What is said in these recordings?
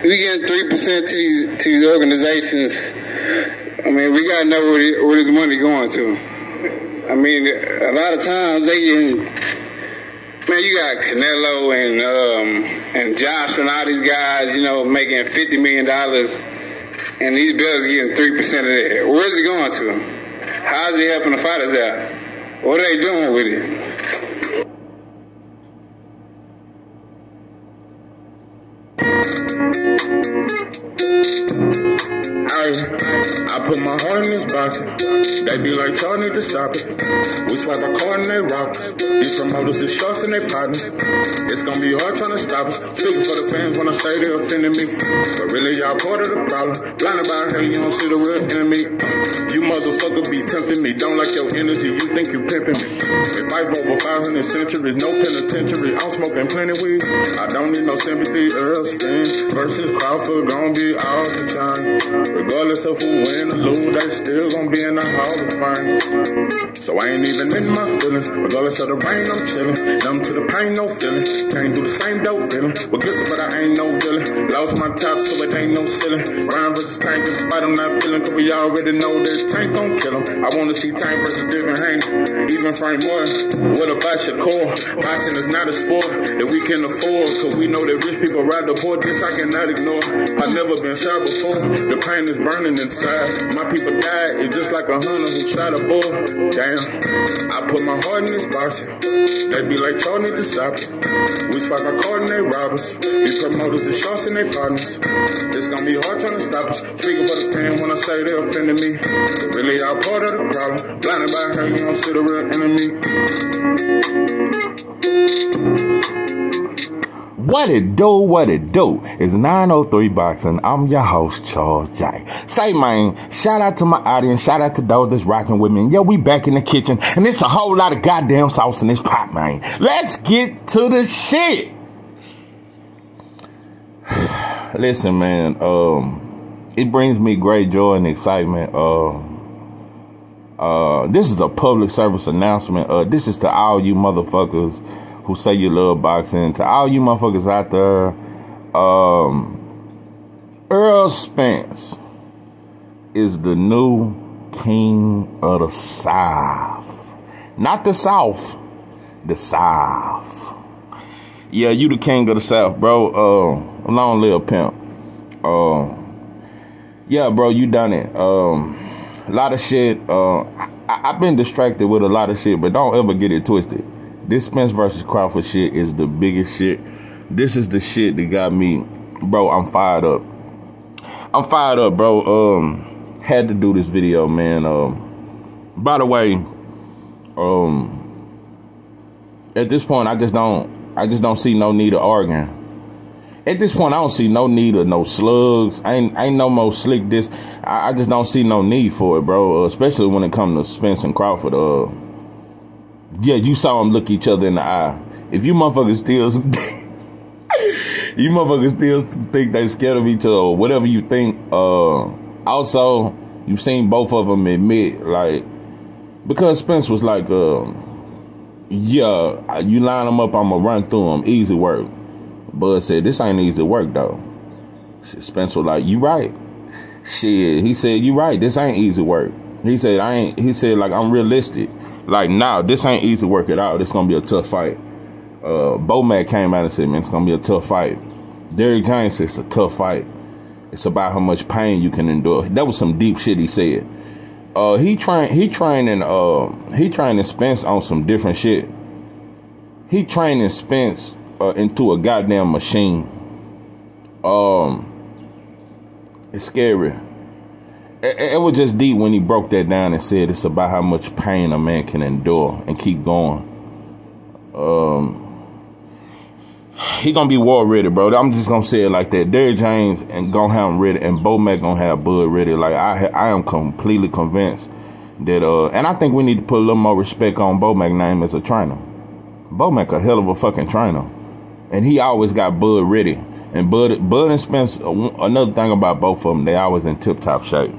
we getting 3% to these organizations. I mean, we gotta know where this money going to. I mean, a lot of times they getting, man, you got Canelo and Josh and all these guys, you know, making $50 million, and these brothers getting 3% of that. Where's it going to? How's it helping the fighters out? What are they doing with it? I put my heart in this box. They be like, y'all need to stop it. We swipe a card and they rock us. These promoters is sharks and they partners. It's gonna be hard trying to stop us. Speaking for the fans when I say they offending me. But really, y'all part of the problem. Blinded by hate, you don't see the real enemy. You motherfucker be tempting me. Don't like your energy, you think you pimping me. If I vote for 500 centuries, no penitentiary. I'm smoking plenty weed. I don't need no sympathy. Errol, Spence versus Crawford gon' be all the time. Regardless of who win or lose, they still gon' be in the Hall of Fame. So I ain't even in my feelings. Regardless of the rain, I'm chillin'. Numb to the pain, no feeling. Can't do the same dope feeling. We're guilty, but I ain't no villain. Lost my top, so it ain't no ceiling. Ryan versus Tank, this fight I'm not feeling. Cause we already know that Tank gon' kill him. I wanna see Tank versus Devin Haney. Even Frank Moore. What about Shakur? Boxing is not a sport that we can afford. Cause we know that rich people ride the poor. This I cannot ignore. I've never been shot before. The pain is burning inside. My people died. It's just like a hunter who shot a bull. Damn. I put my heart in this box. They be like, y'all need to stop it. We swipe our card and they rob us. These promoters is sharks and they partners. It's gonna be hard trying to stop us. Speaking for the fan when I say they offending me. But really, y'all part of the problem. Blinded by her, you don't see the real enemy. What it do? It's 903 Boxing. I'm your host, Charles J. Say, man, shout out to my audience. Shout out to those that's rocking with me. And yo, we back in the kitchen. And there's a whole lot of goddamn sauce in this pot, man. Let's get to the shit. Listen, man, it brings me great joy and excitement. This is a public service announcement. This is to all you motherfuckers who say you love boxing. To all you motherfuckers out there, Errol Spence is the new king of the South. Not the South, the South. Yeah, you the king of the South, bro. Long live pimp. Yeah, bro, you done it. A lot of shit. I've been distracted with a lot of shit, but don't ever get it twisted. This Spence versus Crawford shit is the biggest shit. This is the shit that got me, bro. I'm fired up. I'm fired up, bro. Had to do this video, man. By the way, at this point, I just don't see no need of arguing. At this point, I don't see no need of no slugs. Ain't no more slick this. I just don't see no need for it, bro. Especially when it comes to Spence and Crawford. Yeah, you saw them look each other in the eye. If you motherfuckers still, think they scared of each other or whatever you think. Also, you've seen both of them admit, like, because Spence was like, yeah, you line them up, I'ma run through them, easy work. Bud said, this ain't easy work, though. Spence was like, you right. Shit, he said, you right, this ain't easy work. He said, like, I'm realistic. Like, nah, this ain't easy work at all. This gonna be a tough fight. Bomac came out and said, man, it's gonna be a tough fight. Derrick James said it's a tough fight. It's about how much pain you can endure. That was some deep shit he said. He training Spence on some different shit. He training Spence into a goddamn machine. It's scary. It was just deep when he broke that down and said it's about how much pain a man can endure and keep going. He gonna be war ready, bro. I'm just gonna say it like that. Derrick James and gonna have him ready, and Bomac gonna have Bud ready. Like I am completely convinced that. And I think we need to put a little more respect on Bomac's name as a trainer. Bomac a hell of a fucking trainer, and he always got Bud ready. And Bud and Spence, another thing about both of them, they always in tip-top shape.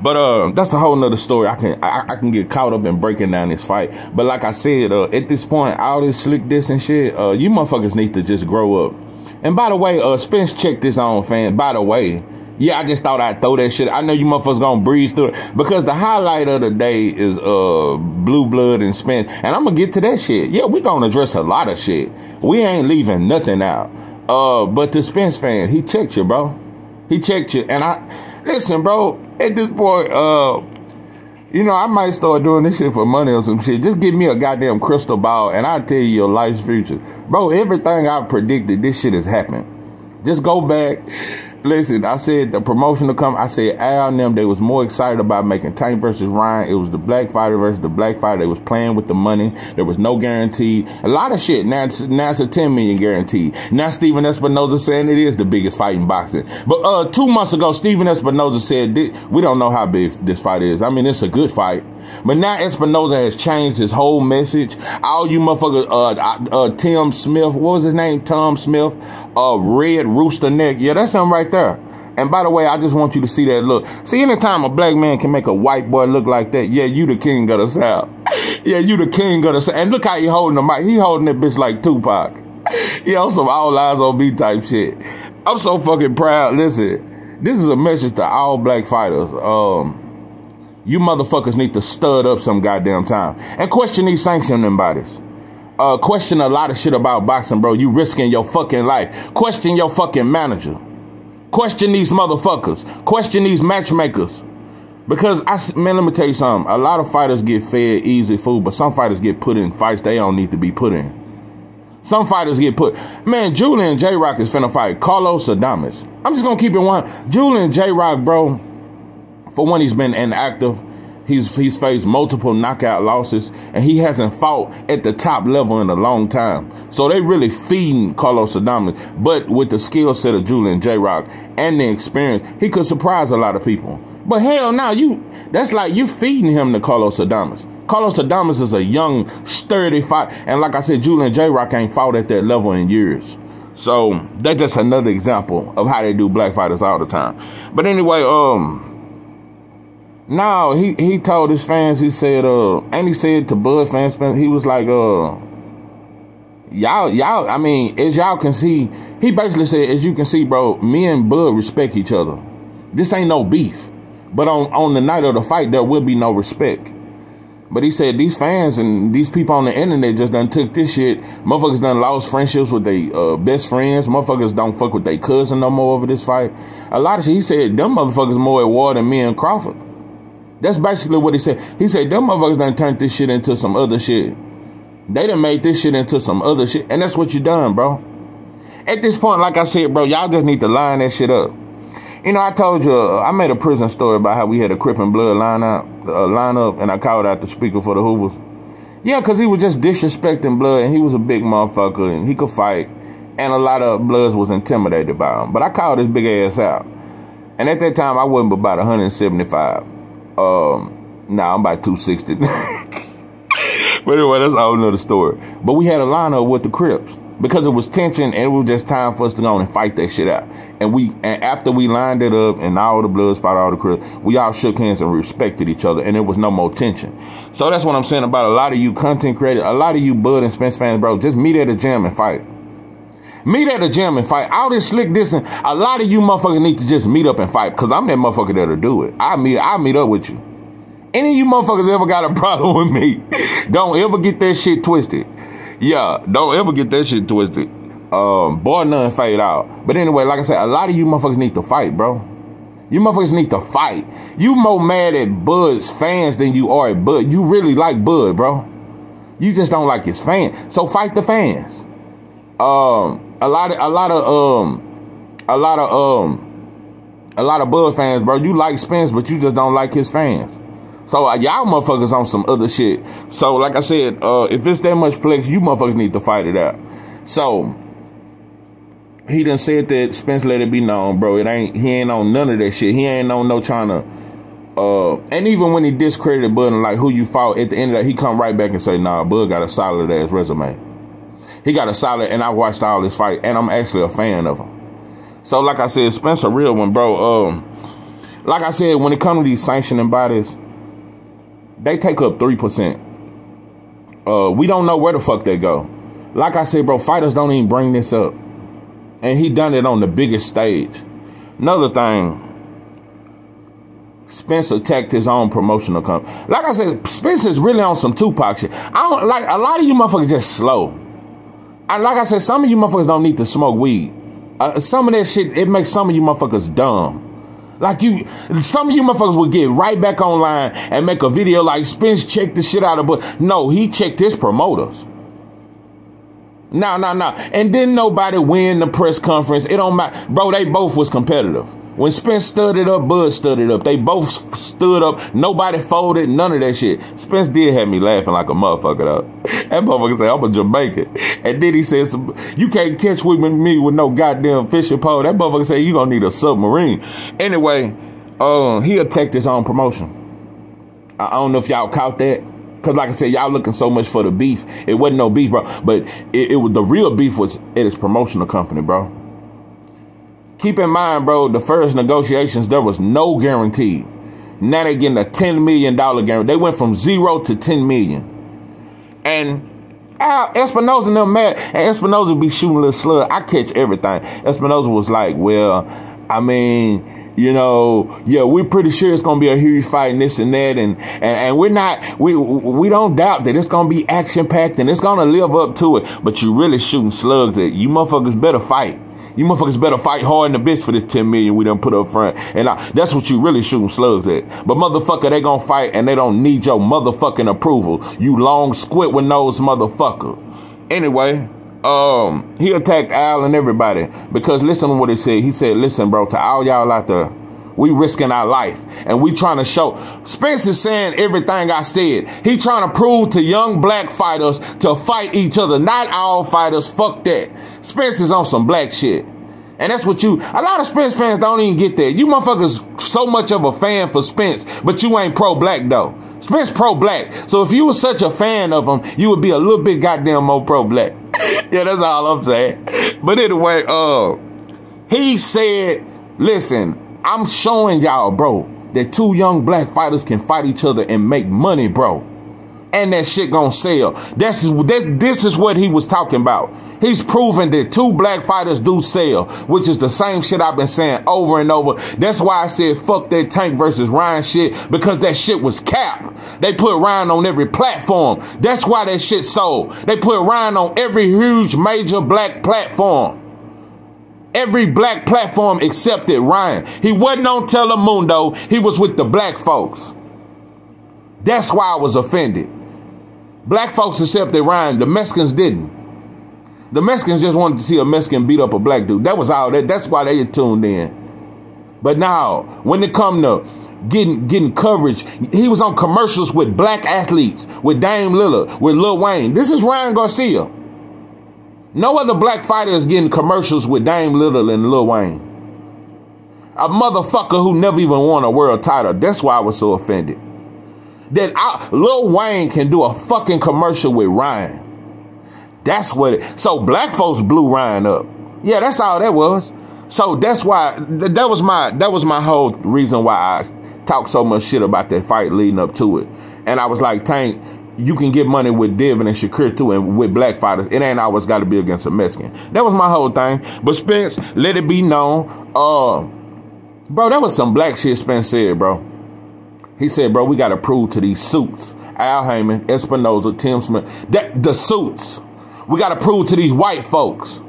But that's a whole nother story. I can get caught up in breaking down this fight. But like I said, at this point, all this slick this and shit, you motherfuckers need to just grow up. And by the way, Spence checked this on, fan. By the way, yeah, I just thought I'd throw that shit. I know you motherfuckers gonna breeze through it because the highlight of the day is Blue Blood and Spence. And I'm gonna get to that shit. Yeah, we gonna address a lot of shit. We ain't leaving nothing out. But the Spence fan, he checked you, bro. He checked you. And listen, bro, at this point, you know, I might start doing this shit for money or some shit. Just give me a goddamn crystal ball and I'll tell you your life's future. Bro, everything I've predicted, this shit has happened. Just go back. Listen, I said the promotion to come. I said Al and them, they was more excited about making Tank versus Ryan. It was the black fighter versus the black fighter. They was playing with the money. There was no guarantee. A lot of shit. Now it's a 10 million guarantee. Now Steven Espinoza saying it is the biggest fight in boxing. But 2 months ago, Steven Espinoza said, we don't know how big this fight is. I mean, it's a good fight. But now Espinoza has changed his whole message. All you motherfuckers, Tim Smith, what was his name? Tom Smith, Red Rooster Neck. Yeah, that's him right there. And by the way, I just want you to see that look. See, anytime a black man can make a white boy look like that, yeah, you the king of the South. Yeah, you the king of the South. And look how he holding the mic. He holding that bitch like Tupac. Yeah, on some all eyes on me type shit. I'm so fucking proud. Listen, this is a message to all black fighters. You motherfuckers need to stud up some goddamn time. And question these sanctioning bodies. Question a lot of shit about boxing, bro. You risking your fucking life. Question your fucking manager. Question these motherfuckers. Question these matchmakers. Because, man, let me tell you something. A lot of fighters get fed easy food, but some fighters get put in fights they don't need to be put in. Some fighters get put. Man, Julian J-Rock is finna fight Carlos Adames. I'm just gonna keep it one. Julian J-Rock, bro, for one, he's been inactive. He's faced multiple knockout losses, and he hasn't fought at the top level in a long time. So they really feeding Carlos Adames. But with the skill set of Julian J-Rock and the experience, he could surprise a lot of people. But hell no, that's like you feeding him to Carlos Adames. Carlos Adames is a young, sturdy fighter. And like I said, Julian J-Rock ain't fought at that level in years. So that's just another example of how they do black fighters all the time. But anyway, no, he told his fans, he said, and he said to Bud fans, he was like, y'all, I mean, as y'all can see, he basically said, as you can see, bro, me and Bud respect each other. This ain't no beef. But on the night of the fight, there will be no respect. But he said these fans and these people on the internet just done took this shit. Motherfuckers done lost friendships with their best friends. Motherfuckers don't fuck with their cousin no more over this fight. A lot of shit. He said them motherfuckers more at war than me and Crawford. That's basically what he said. He said them motherfuckers done turned this shit into some other shit. They done made this shit into some other shit. And that's what you done, bro. At this point, like I said, bro, y'all just need to line that shit up. You know, I told you, I made a prison story about how we had a Crip and Blood line up, and I called out the speaker for the Hoovers. Yeah, because he was just disrespecting Blood, and he was a big motherfucker, and he could fight, and a lot of Bloods was intimidated by him. But I called his big ass out. And at that time, I wasn't about 175. Nah, I'm about 260. But anyway, that's a whole nother story. But we had a lineup with the Crips. Because it was tension, and it was just time for us to go on and fight that shit out. And after we lined it up and all the Bloods fought all the Crips, we all shook hands and respected each other, and there was no more tension. So that's what I'm saying about a lot of you content creators, a lot of you Bud and Spence fans, bro, just meet at a gym and fight. Meet at a gym and fight. All this slick dissing, a lot of you motherfuckers need to just meet up and fight, because I'm that motherfucker that'll do it. I'll meet up with you. Any of you motherfuckers ever got a problem with me, don't ever get that shit twisted. Yeah, don't ever get that shit twisted. Boy, none fade out. But anyway, like I said, a lot of you motherfuckers need to fight, bro. You motherfuckers need to fight. You more mad at Bud's fans than you are at Bud. You really like Bud, bro. You just don't like his fans. So fight the fans. A lot of Bud fans, bro. You like Spence, but you just don't like his fans. So y'all motherfuckers on some other shit. So like I said, if it's that much plex, you motherfuckers need to fight it out. So he done said that Spence let it be known, bro. He ain't on none of that shit. He ain't on no trying to and even when he discredited Bud and like who you fought, at the end of that, he come right back and say, nah, Bud got a solid ass resume. He got a solid, and I watched all this fight, and I'm actually a fan of him. So like I said, Spence a real one, bro. Like I said, when it comes to these sanctioning bodies, they take up 3%. We don't know where the fuck they go. Like I said, bro, fighters don't even bring this up. And he done it on the biggest stage. Another thing, Spence attacked his own promotional company. Like I said, Spence is really on some Tupac shit. I don't like a lot of you motherfuckers just slow. And like I said, some of you motherfuckers don't need to smoke weed. Some of that shit, it makes some of you motherfuckers dumb. Like some of you motherfuckers will get right back online and make a video like Spence checked the shit out of, but no, he checked his promoters. No. And didn't nobody win the press conference. It don't matter. Bro, they both was competitive. When Spence stood it up, Bud stood it up. They both stood up. Nobody folded. None of that shit. Spence did have me laughing like a motherfucker, though. That motherfucker said, I'm a Jamaican. And then he said, you can't catch with me with no goddamn fishing pole. That motherfucker said, you gonna need a submarine. Anyway, he attacked his own promotion. I don't know if y'all caught that. Because like I said, y'all looking so much for the beef. It wasn't no beef, bro. But it was the real beef was at his promotional company, bro. Keep in mind, bro, the first negotiations, there was no guarantee. Now they're getting a $10 million guarantee. They went from 0 to 10 million. And Espinosa and them mad. And Espinosa be shooting a little slug. I catch everything. Espinosa was like, well, I mean, you know, yeah, we're pretty sure it's gonna be a huge fight and this and that, and we're not, we don't doubt that it's gonna be action packed and it's gonna live up to it. But you really shooting slugs at you motherfuckers better fight. You motherfuckers better fight hard in the bitch for this 10 million we done put up front. And that's what you really shooting slugs at. But motherfucker, they gonna fight and they don't need your motherfucking approval. You long squid with nose motherfucker. Anyway, he attacked Al and everybody because listen to what he said. He said, listen, bro, to all y'all out there, we risking our life and we trying to show. Spence is saying everything I said. He trying to prove to young black fighters to fight each other. Not all fighters. Fuck that. Spence is on some black shit. And that's what a lot of Spence fans don't even get that. You motherfuckers so much of a fan for Spence, but you ain't pro-black though. Spence pro-black. So if you was such a fan of him, you would be a little bit goddamn more pro-black. Yeah, that's all I'm saying. But anyway, he said, listen, I'm showing y'all, bro, that two young black fighters can fight each other and make money, bro. And that shit gonna sell. This is what he was talking about. He's proven that two black fighters do sell, which is the same shit I've been saying over and over. That's why I said fuck that Tank versus Ryan shit, because that shit was cap. They put Ryan on every platform. That's why that shit sold. They put Ryan on every huge major black platform. Every black platform accepted Ryan. He wasn't on Telemundo. He was with the black folks. That's why I was offended. Black folks accepted Ryan. The Mexicans didn't. The Mexicans just wanted to see a Mexican beat up a black dude. That was all that. That's why they tuned in. But now, when it come to getting coverage, he was on commercials with black athletes, with Dame Lillard, with Lil Wayne. This is Ryan Garcia. No other black fighter is getting commercials with Dame Lillard and Lil Wayne. A motherfucker who never even won a world title. That's why I was so offended. That Lil Wayne can do a fucking commercial with Ryan. That's what it. So black folks blew Ryan up. Yeah, that's all that was. So that's why that was my whole reason why I talked so much shit about that fight leading up to it. And I was like, Tank, you can get money with Devin and Shakur too, and with black fighters. It ain't always got to be against a Mexican. That was my whole thing. But Spence, let it be known, bro, that was some black shit Spence said, bro. He said, bro, we got to prove to these suits, Al Heyman, Espinosa, Tim Smith, that the suits. We got to prove to these white folks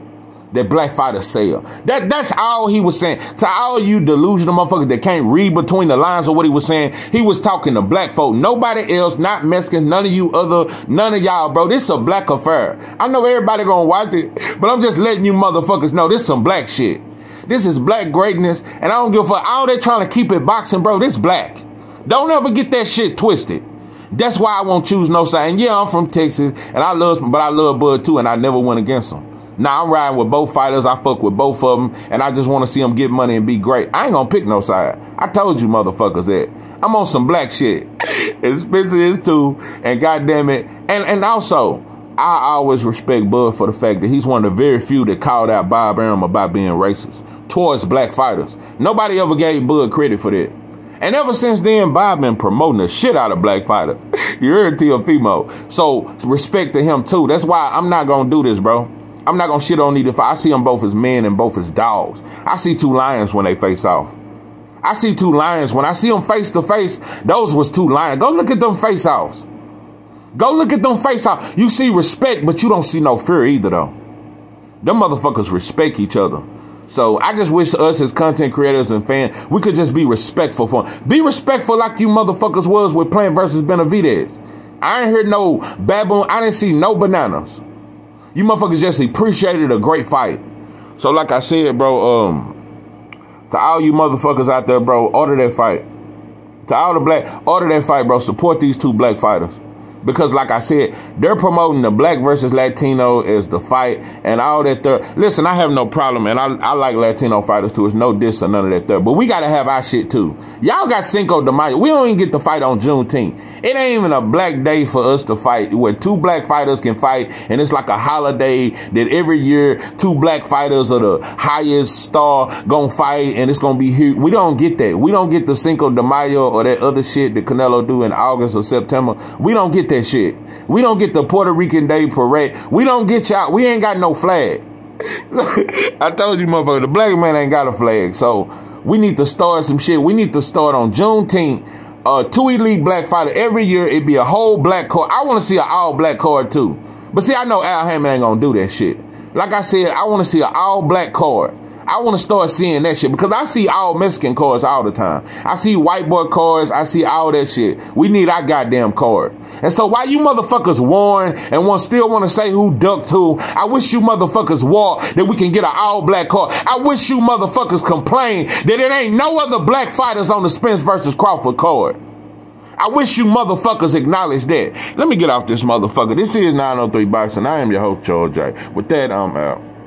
that black fighters sell. That's all he was saying. To all you delusional motherfuckers that can't read between the lines of what he was saying, he was talking to black folk. Nobody else, not Mexicans, none of y'all, bro. This is a black affair. I know everybody gonna watch it, but I'm just letting you motherfuckers know this is some black shit. This is black greatness, and I don't give a fuck. All they trying to keep it boxing, bro, this black. Don't ever get that shit twisted. That's why I won't choose no side. And yeah, I'm from Texas, and I love Bud too, and I never went against them. Now I'm riding with both fighters. I fuck with both of them, and I just want to see them get money and be great. I ain't gonna pick no side. I told you motherfuckers that. I'm on some black shit. And Spencer is too, and goddamn it. And also, I always respect Bud for the fact that he's one of the very few that called out Bob Arum about being racist towards black fighters. Nobody ever gave Bud credit for that. And ever since then, Bob been promoting the shit out of black fighters. You heard Teofimo. So respect to him too. That's why I'm not gonna do this, bro. I'm not gonna shit on either fight. I see them both as men and both as dogs. I see two lions when they face off. I see two lions. When I see them face to face, those was two lions. Go look at them face offs. Go look at them face offs. You see respect, but you don't see no fear either though. Them motherfuckers respect each other. So I just wish us as content creators and fans, we could just be respectful for them. Be respectful like you motherfuckers was with Plant versus Benavidez. I ain't heard no baboon. I didn't see no bananas. You motherfuckers just appreciated a great fight. So like I said, bro, to all you motherfuckers out there, bro, order that fight. To all the black, order that fight, bro. Support these two black fighters. Because like I said, they're promoting the black versus Latino as the fight and all that there. Listen, I have no problem, and I like Latino fighters too. It's no diss or none of that there. But we got to have our shit too. Y'all got Cinco de Mayo. We don't even get to fight on Juneteenth. It ain't even a black day for us to fight where two black fighters can fight, and it's like a holiday that every year two black fighters are the highest star gonna fight, and it's gonna be huge. We don't get that. We don't get the Cinco de Mayo or that other shit that Canelo do in August or September. We don't get that shit. We don't get the Puerto Rican Day Parade. We don't get y'all. We ain't got no flag. I told you, motherfucker, the black man ain't got a flag. So we need to start some shit. We need to start on Juneteenth. Two elite black fighters every year. It'd be a whole black card. I want to see an all black card too. But see, I know Al Hammond ain't gonna do that shit. Like I said, I want to see an all black card. I want to start seeing that shit because I see all Mexican cards all the time. I see white boy cards. I see all that shit. We need our goddamn card. And so while you motherfuckers warn and still want to say who ducked who, I wish you motherfuckers walk that we can get an all black card. I wish you motherfuckers complain that it ain't no other black fighters on the Spence versus Crawford card. I wish you motherfuckers acknowledge that. Let me get off this motherfucker. This is 903 Boxing. I am your host, George J. With that, I'm out.